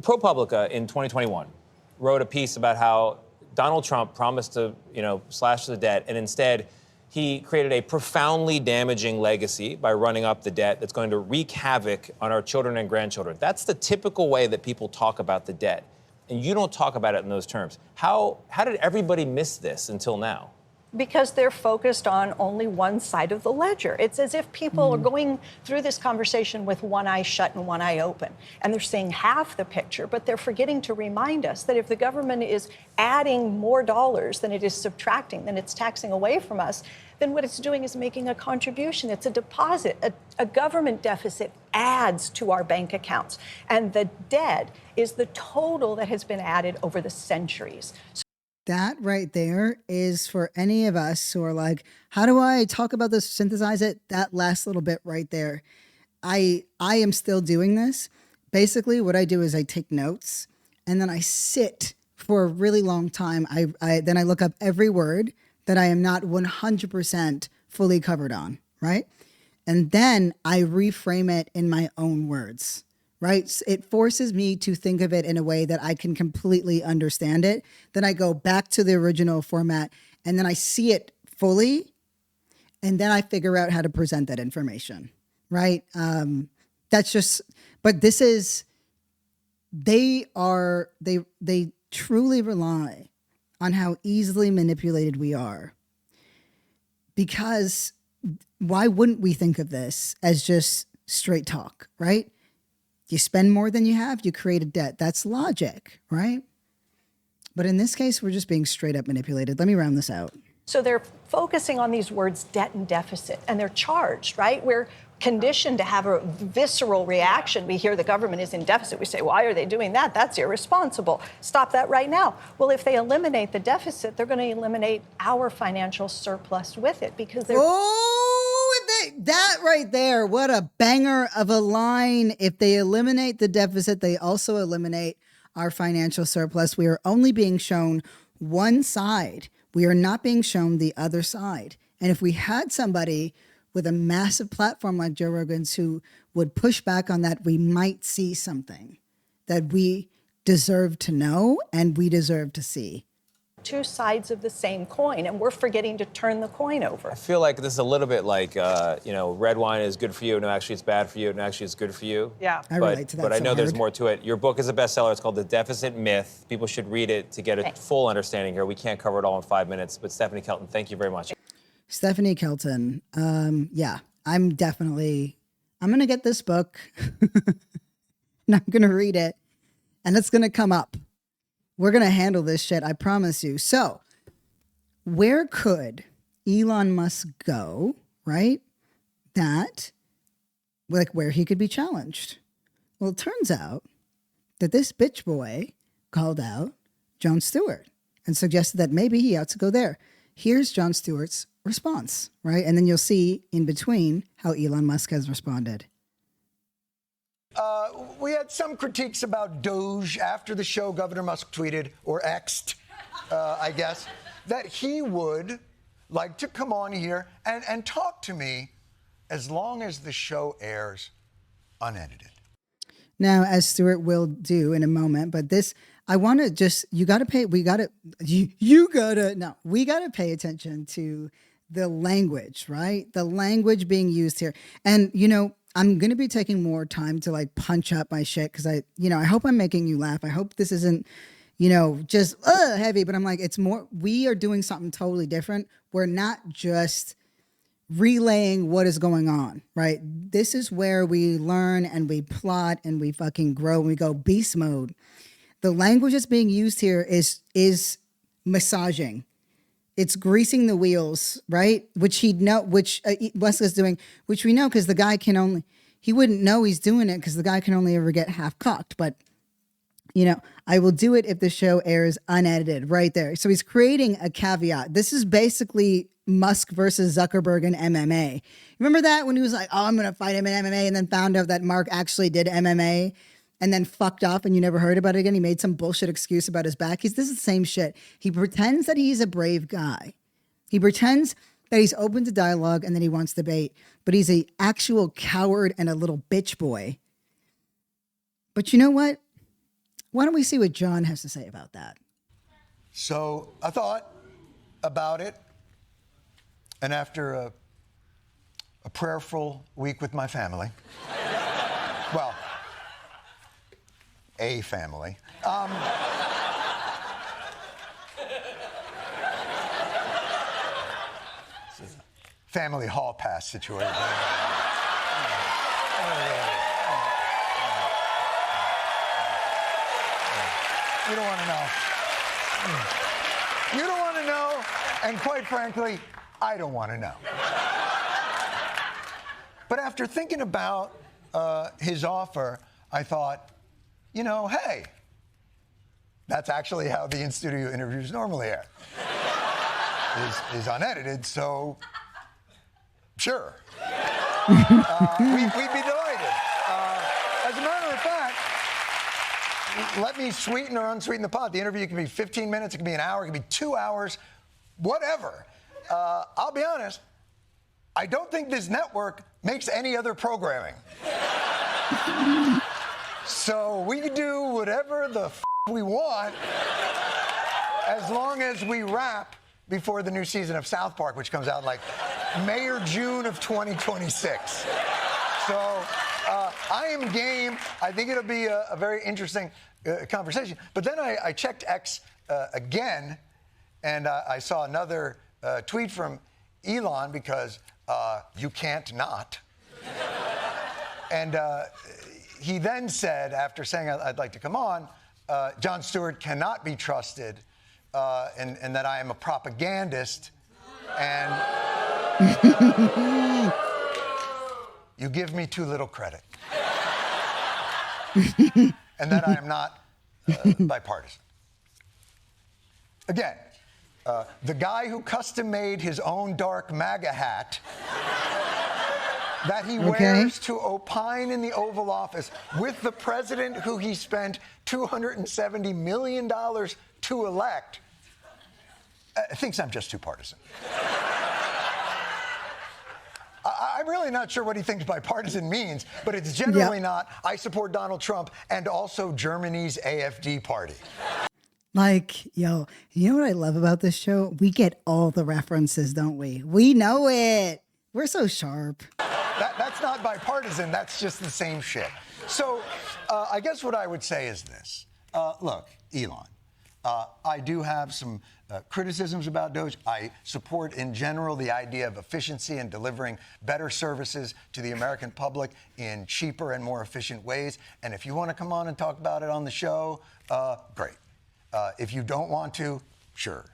ProPublica in 2021 wrote a piece about how Donald Trump promised to, slash the debt, and instead he created a profoundly damaging legacy by running up the debt that's going to wreak havoc on our children and grandchildren. That's the typical way that people talk about the debt. And you don't talk about it in those terms. How did everybody miss this until now? Because they're focused on only one side of the ledger. It's as if people are going through this conversation with one eye shut and one eye open. And they're seeing half the picture, but they're forgetting to remind us that if the government is adding more dollars than it is subtracting, than it's taxing away from us, then what it's doing is making a contribution. It's a deposit. A government deficit adds to our bank accounts. And the debt is the total that has been added over the centuries. That right there is for any of us who are like, how do I talk about this, synthesize it? That last little bit right there. I am still doing this. Basically, what I do is I take notes and then I sit for a really long time. Then I look up every word that I am not 100% fully covered on, right? And then I reframe it in my own words. Right? It forces me to think of it in a way that I can completely understand it. Then I go back to the original format and then I see it fully. And then I figure out how to present that information. Right? That's just, but this is, they truly rely on how easily manipulated we are. Because why wouldn't we think of this as just straight talk, right? You spend more than you have, you create a debt. That's logic, right? But in this case, we're just being straight up manipulated. Let me round this out. So they're focusing on these words debt and deficit, and they're charged, right? We're conditioned to have a visceral reaction. We hear the government is in deficit. We say, why are they doing that? That's irresponsible. Stop that right now. Well, if they eliminate the deficit, they're going to eliminate our financial surplus with it because they're... That right there, what a banger of a line. If they eliminate the deficit, they also eliminate our financial surplus. We are only being shown one side. We are not being shown the other side. And if we had somebody with a massive platform like Joe Rogan's who would push back on that, we might see something that we deserve to know and we deserve to see. Two sides of the same coin, and we're forgetting to turn the coin over. I feel like this is a little bit like, red wine is good for you. No, actually, it's bad for you. No, actually, it's good for you. Yeah. I relate to that. But I know so there's hard. more to it. Your book is a bestseller. It's called The Deficit Myth. People should read it to get a full understanding here. We can't cover it all in 5 minutes. But Stephanie Kelton, thank you very much. Stephanie Kelton. Yeah, I'm going to get this book and I'm going to read it and it's going to come up. We're going to handle this shit. I promise you. So where could Elon Musk go, right? Where he could be challenged. Well, it turns out that this bitch boy called out Jon Stewart and suggested that maybe he ought to go there. Here's Jon Stewart's response, right? And then you'll see in between how Elon Musk has responded. We had some critiques about Doge after the show. Governor Musk tweeted, or X'd, I guess, that he would like to come on here and talk to me as long as the show airs unedited. Now, as Stewart will do in a moment, but this, I want to just, we got to pay attention to the language, right? The language being used here. And, I'm going to be taking more time to like punch up my shit because I hope I'm making you laugh. I hope this isn't, just heavy, but I'm like, it's more, we are doing something totally different. We're not just relaying what is going on, right? This is where we learn and we plot and we fucking grow and we go beast mode. The language that's being used here is massaging. It's greasing the wheels, right? Which Wesley's doing, which we know because the guy he wouldn't know he's doing it because the guy can only ever get half cocked. But, I will do it if the show airs unedited right there. So he's creating a caveat. This is basically Musk versus Zuckerberg in MMA. Remember that when he was like, oh, I'm going to fight him in MMA and then found out that Mark actually did MMA and then fucked off and you never heard about it again. He made some bullshit excuse about his back. This is the same shit. He pretends that he's a brave guy. He pretends that he's open to dialogue and that he wants debate, but he's an actual coward and a little bitch boy. But you know what? Why don't we see what John has to say about that? So I thought about it, and after a prayerful week with my family, well, a family. Family hall pass situation. You don't want to know. You don't want to know, and quite frankly, I don't want to know. But after thinking about his offer, I thought, hey, that's actually how the in-studio interviews normally air. Is unedited, so sure. We'd be delighted. As a matter of fact, let me sweeten or unsweeten the pot. The interview can be 15 minutes, it can be an hour, it can be 2 hours, whatever. I'll be honest, I don't think this network makes any other programming. So we can do whatever the we want as long as we wrap before the new season of South Park, which comes out like May or June of 2026. So I am game. I think it'll be a very interesting conversation. But then I checked X again, and I saw another tweet from Elon because you can't not. And he then said, after saying I'd like to come on, Jon Stewart cannot be trusted, and that I am a propagandist, and you give me too little credit, and that I am not bipartisan. Again, the guy who custom-made his own dark MAGA hat that he wears to opine in the Oval Office with the president who he spent $270 million to elect, thinks I'm just too partisan. I'm really not sure what he thinks bipartisan means, but it's generally not, I support Donald Trump and also Germany's AfD party. Like, yo, you know what I love about this show? We get all the references, don't we? We know it. We're so sharp. That's not bipartisan. That's just the same shit. So I guess what I would say is this. Look, Elon, I do have some criticisms about Doge. I support, in general, the idea of efficiency and delivering better services to the American public in cheaper and more efficient ways. And if you want to come on and talk about it on the show, great. If you don't want to, sure.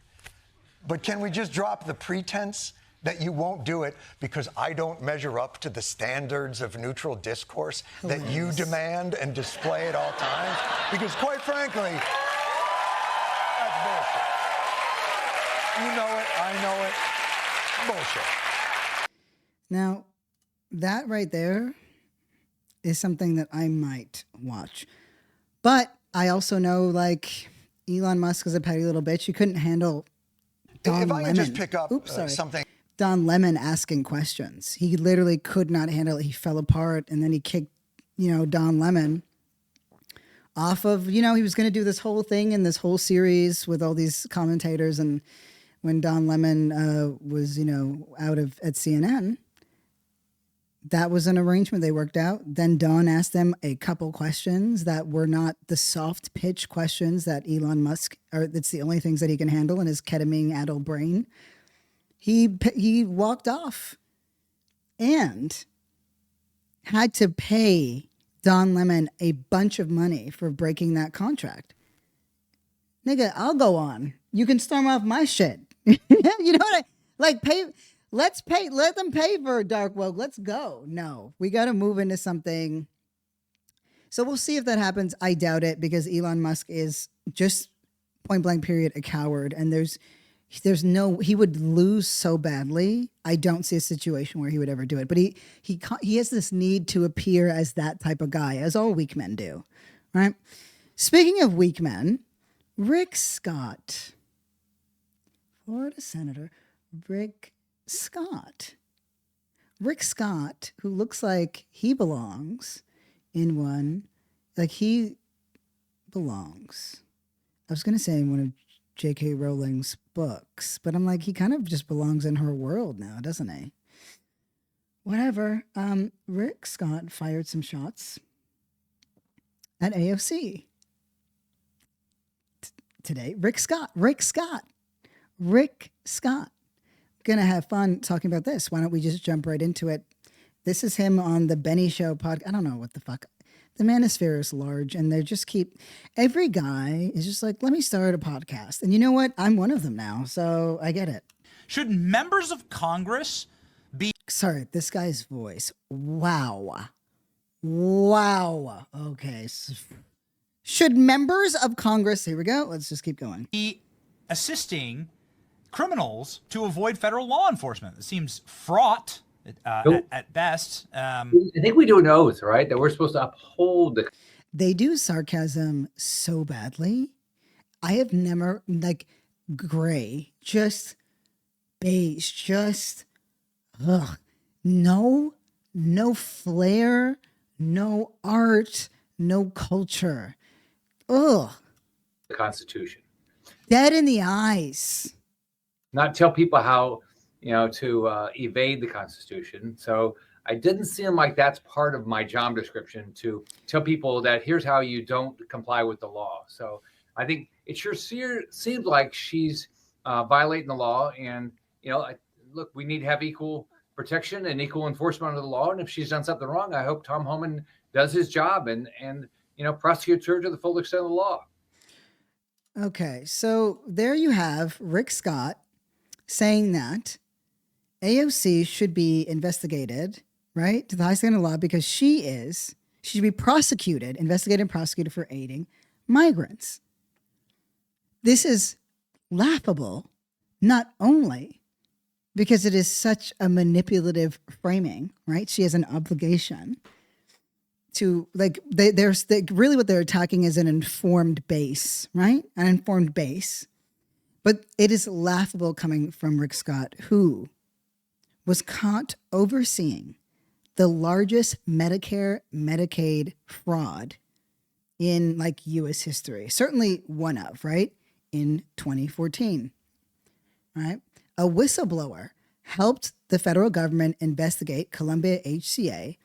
But can we just drop the pretense that you won't do it because I don't measure up to the standards of neutral discourse that you demand and display at all times? Because quite frankly, that's bullshit. You know it, I know it. Bullshit. Now, that right there is something that I might watch. But I also know, like, Elon Musk is a petty little bitch. You couldn't handle Don if I Lemon. could just pick up something. Don Lemon asking questions. He literally could not handle it. He fell apart, and then he kicked, Don Lemon off of, he was going to do this whole thing in this whole series with all these commentators. And when Don Lemon was, out at CNN, that was an arrangement they worked out. Then Don asked them a couple questions that were not the soft pitch questions that Elon Musk, or that's the only things that he can handle in his ketamine-addled brain. He walked off and had to pay Don Lemon a bunch of money for breaking that contract. Nigga, I'll go on. You can storm off my shit. You know what let them pay for Dark Woke. Let's go. No, we got to move into something. So we'll see if that happens. I doubt it because Elon Musk is just point blank period a coward. And he would lose so badly. I don't see a situation where he would ever do it. But he has this need to appear as that type of guy, as all weak men do, right? Speaking of weak men, Rick Scott, Florida Senator Rick Scott, who looks like he belongs in one, like he belongs. I was going to say in one of J.K. Rowling's books, but I'm like, he kind of just belongs in her world now, doesn't he? Whatever. Rick Scott fired some shots at AOC today. Rick Scott. Gonna have fun talking about this. Why don't we just jump right into it? This is him on the Benny Show podcast. I don't know what the fuck. The manosphere is large, and they just every guy is just like, let me start a podcast. And you know what? I'm one of them now, so I get it. Should members of Congress be... Sorry, this guy's voice. Wow. Okay. Should members of Congress... Here we go. Let's just keep going. ...be assisting criminals to avoid federal law enforcement? It seems fraught at best. I think we do an oath, right? That we're supposed to uphold the... They do sarcasm so badly. I have never, gray, just beige, just, no flair, no art, no culture. The Constitution. Dead in the eyes. Not tell people how, to evade the Constitution. So I didn't seem like that's part of my job description, to tell people that here's how you don't comply with the law. So I think it sure seems like she's violating the law. And, look, we need to have equal protection and equal enforcement of the law. And if she's done something wrong, I hope Tom Homan does his job and prosecutes her to the full extent of the law. Okay, so there you have Rick Scott saying that AOC should be investigated, right, to the highest standard of law because she should be investigated and prosecuted for aiding migrants. This is laughable, not only because it is such a manipulative framing, right? She has an obligation to, really what they're attacking is an informed base, right? An informed base. But it is laughable coming from Rick Scott, who was caught overseeing the largest Medicare, Medicaid fraud in U.S. history. Certainly one of, right? In 2014, right? A whistleblower helped the federal government investigate Columbia HCA,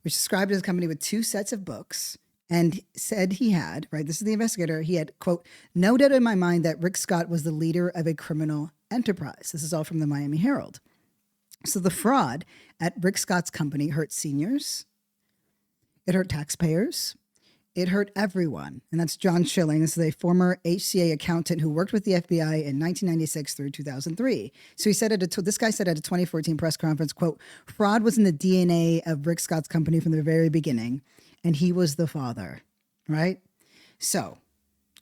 which described as a company with 2 sets of books and said he had, right, this is the investigator, he had, quote, no doubt in my mind that Rick Scott was the leader of a criminal enterprise. This is all from the Miami Herald. So the fraud at Rick Scott's company hurt seniors. It hurt taxpayers. It hurt everyone. And that's John Schilling. This is a former HCA accountant who worked with the FBI in 1996 through 2003. So he said this guy said at a 2014 press conference, quote, fraud was in the DNA of Rick Scott's company from the very beginning, and he was the father, right? So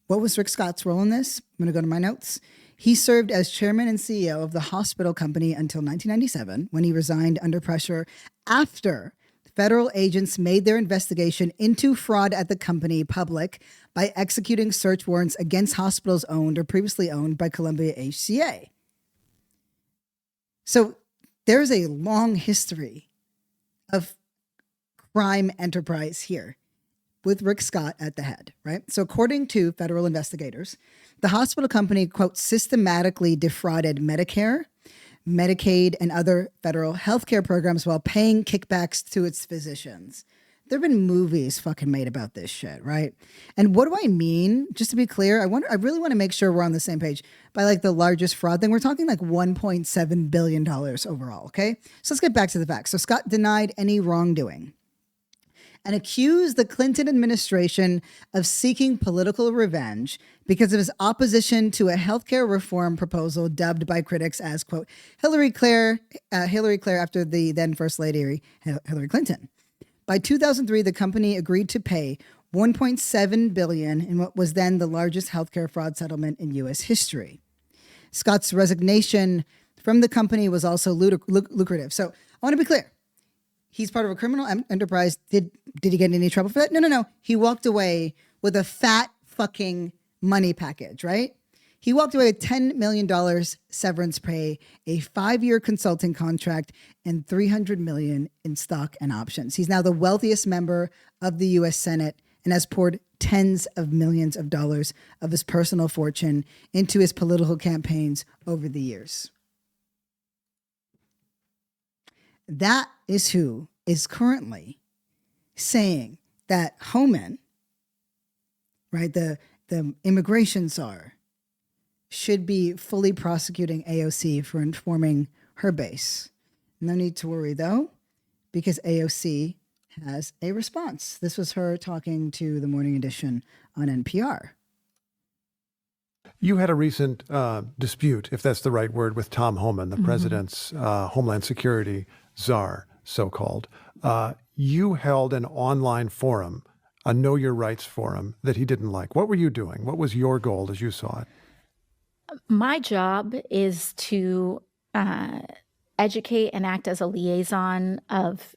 what was Rick Scott's role in this? I'm going to go to my notes. He served as chairman and CEO of the hospital company until 1997, when he resigned under pressure after federal agents made their investigation into fraud at the company public by executing search warrants against hospitals owned or previously owned by Columbia HCA. So there's a long history of crime enterprise here with Rick Scott at the head, right? So according to federal investigators, the hospital company, quote, systematically defrauded Medicare, Medicaid, and other federal healthcare programs while paying kickbacks to its physicians. There have been movies fucking made about this shit, right? And what do I mean? Just to be clear, I really want to make sure we're on the same page. By like the largest fraud thing, we're talking like $1.7 billion overall, okay? So let's get back to the facts. So Scott denied any wrongdoing and accused the Clinton administration of seeking political revenge because of his opposition to a healthcare reform proposal dubbed by critics as, quote, Hillary Claire after the then First Lady Hillary Clinton. By 2003, the company agreed to pay $1.7 billion in what was then the largest healthcare fraud settlement in U.S. history. Scott's resignation from the company was also lucrative. So I want to be clear. He's part of a criminal enterprise. Did he get in any trouble for that? No. He walked away with a fat fucking money package, right? He walked away with $10 million severance pay, a 5-year consulting contract, and $300 million in stock and options. He's now the wealthiest member of the U.S. Senate and has poured tens of millions of dollars of his personal fortune into his political campaigns over the years. That is who is currently saying that Homan, right, the immigration czar, should be fully prosecuting AOC for informing her base. No need to worry, though, because AOC has a response. This was her talking to the Morning Edition on NPR. You had a recent dispute, if that's the right word, with Tom Homan, the president's Homeland Security czar, so-called. You held an online forum, a Know Your Rights forum, that he didn't like. What were you doing? What was your goal as you saw it? My job is to educate and act as a liaison of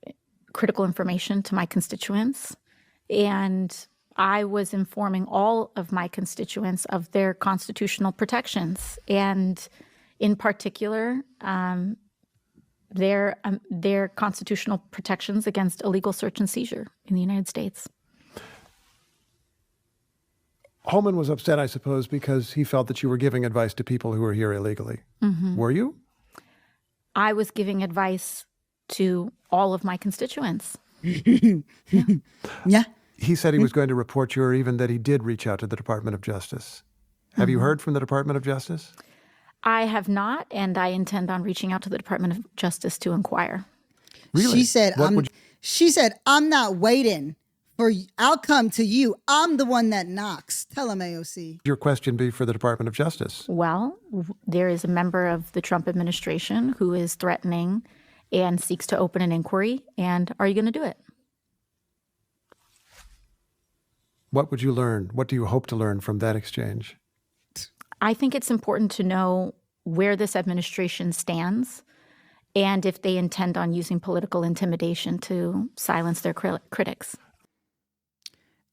critical information to my constituents. And I was informing all of my constituents of their constitutional protections, and in particular, their constitutional protections against illegal search and seizure in the United States. Homan was upset, I suppose, because he felt that you were giving advice to people who were here illegally. Mm-hmm. Were you? I was giving advice to all of my constituents. Yeah. He said he was going to report you, or even that he did reach out to the Department of Justice. Have you heard from the Department of Justice? I have not, and I intend on reaching out to the Department of Justice to inquire. Really? She said, I'm not waiting for you. I'll come to you. I'm the one that knocks. Tell him, AOC. Your question be for the Department of Justice? Well, there is a member of the Trump administration who is threatening and seeks to open an inquiry. And are you going to do it? What would you learn? What do you hope to learn from that exchange? I think it's important to know where this administration stands and if they intend on using political intimidation to silence their critics.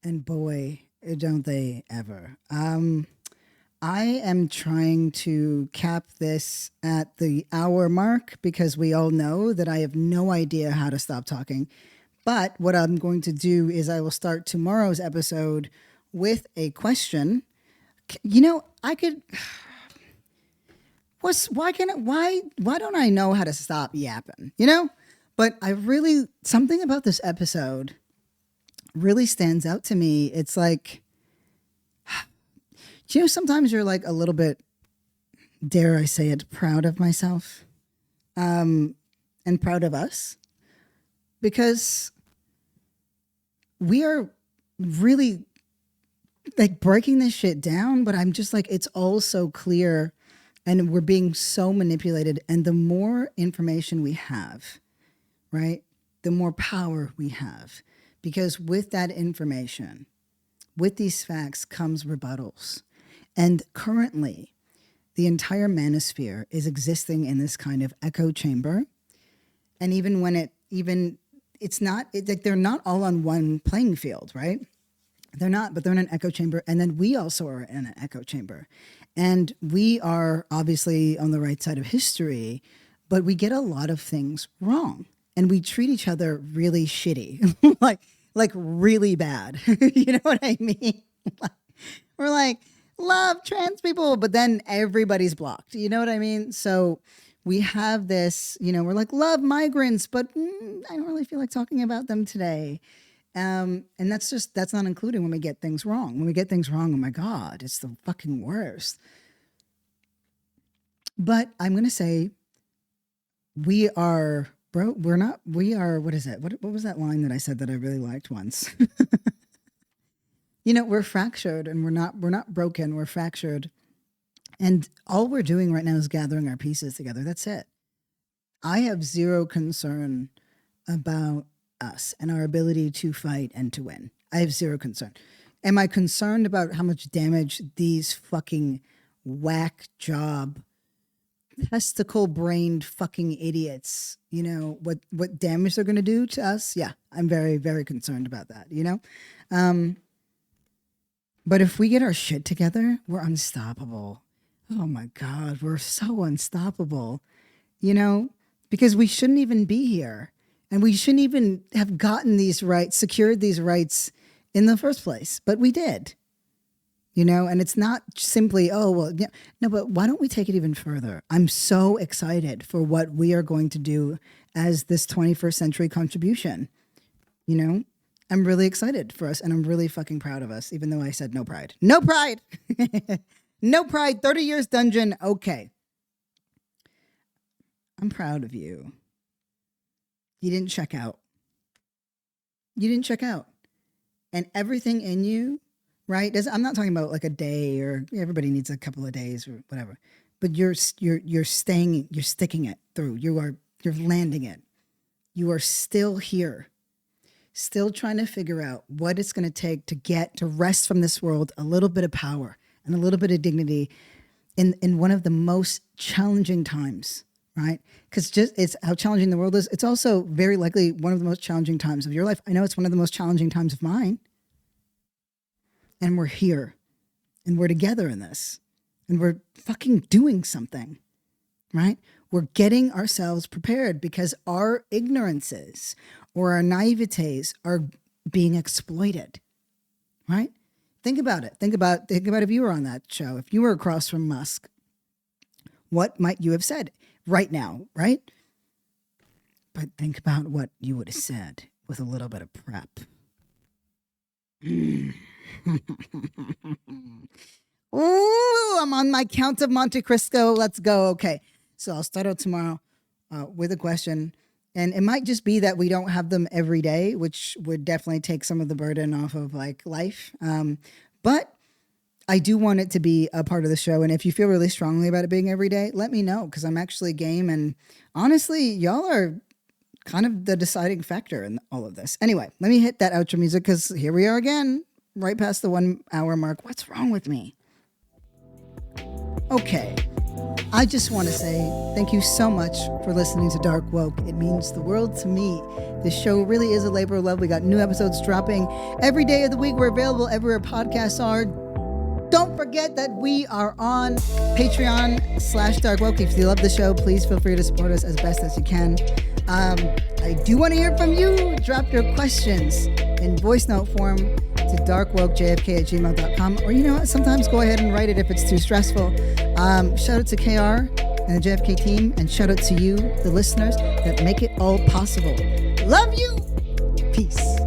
And boy, don't they ever. I am trying to cap this at the hour mark because we all know that I have no idea how to stop talking. But what I'm going to do is I will start tomorrow's episode with a question. You know, I could. Why don't I know how to stop yapping? You know, but something about this episode really stands out to me, it's like, do you know, sometimes you're like a little bit, dare I say it, proud of myself, and proud of us, because we are really like breaking this shit down, but I'm just like, it's all so clear and we're being so manipulated. And the more information we have, right, the more power we have, because with that information, with these facts comes rebuttals. And currently, the entire manosphere is existing in this kind of echo chamber. And even when it's not, like they're not all on one playing field, right? They're not, but they're in an echo chamber. And then we also are in an echo chamber. And we are obviously on the right side of history, but we get a lot of things wrong. And we treat each other really shitty, like really bad. You know what I mean? We're like, love trans people, but then everybody's blocked. You know what I mean? So we have this, you know, we're like, love migrants, but I don't really feel like talking about them today. And that's not included when we get things wrong. When we get things wrong, oh my God, it's the fucking worst. But I'm going to say we are, what is it? What was that line that I said that I really liked once? You know, we're fractured and we're not broken, we're fractured. And all we're doing right now is gathering our pieces together. That's it. I have zero concern about us and our ability to fight and to win. I have zero concern. Am I concerned about how much damage these fucking whack job, testicle-brained fucking idiots, you know, what damage they're going to do to us? Yeah, I'm very, very concerned about that, you know? But if we get our shit together, we're unstoppable. Oh my God, we're so unstoppable, you know, because we shouldn't even be here. And we shouldn't even have gotten these rights, secured these rights in the first place. But we did, you know, and it's not simply, oh, well, yeah. No, but why don't we take it even further? I'm so excited for what we are going to do as this 21st century contribution. You know, I'm really excited for us and I'm really fucking proud of us, even though I said no pride. No pride. No pride. 30 years dungeon. Okay. I'm proud of you. You didn't check out. You didn't check out. And everything in you, right? I'm not talking about like a day or everybody needs a couple of days or whatever. But you're sticking it through. You're landing it. You are still here. Still trying to figure out what it's going to take to wrest from this world a little bit of power and a little bit of dignity in one of the most challenging times. Right? Because it's how challenging the world is. It's also very likely one of the most challenging times of your life. I know it's one of the most challenging times of mine. And we're here. And we're together in this. And we're fucking doing something. Right? We're getting ourselves prepared because our ignorances or our naivetes are being exploited. Right? Think about it. Think about if you were on that show. If you were across from Musk, what might you have said? Right now, right? But think about what you would have said with a little bit of prep. Ooh, I'm on my Count of Monte Cristo. Let's go. Okay. So I'll start out tomorrow with a question. And it might just be that we don't have them every day, which would definitely take some of the burden off of like life. But I do want it to be a part of the show. And if you feel really strongly about it being every day, let me know, because I'm actually game. And honestly, y'all are kind of the deciding factor in all of this. Anyway, let me hit that outro music, because here we are again, right past the 1 hour mark. What's wrong with me? Okay. I just want to say thank you so much for listening to Dark Woke. It means the world to me. This show really is a labor of love. We got new episodes dropping every day of the week. We're available everywhere podcasts are. Don't forget that we are on Patreon/DarkWoke. If you love the show, please feel free to support us as best as you can. I do want to hear from you. Drop your questions in voice note form to darkwokejfk@gmail.com. Or you know what? Sometimes go ahead and write it if it's too stressful. Shout out to KR and the JFK team, and shout out to you, the listeners, that make it all possible. Love you. Peace.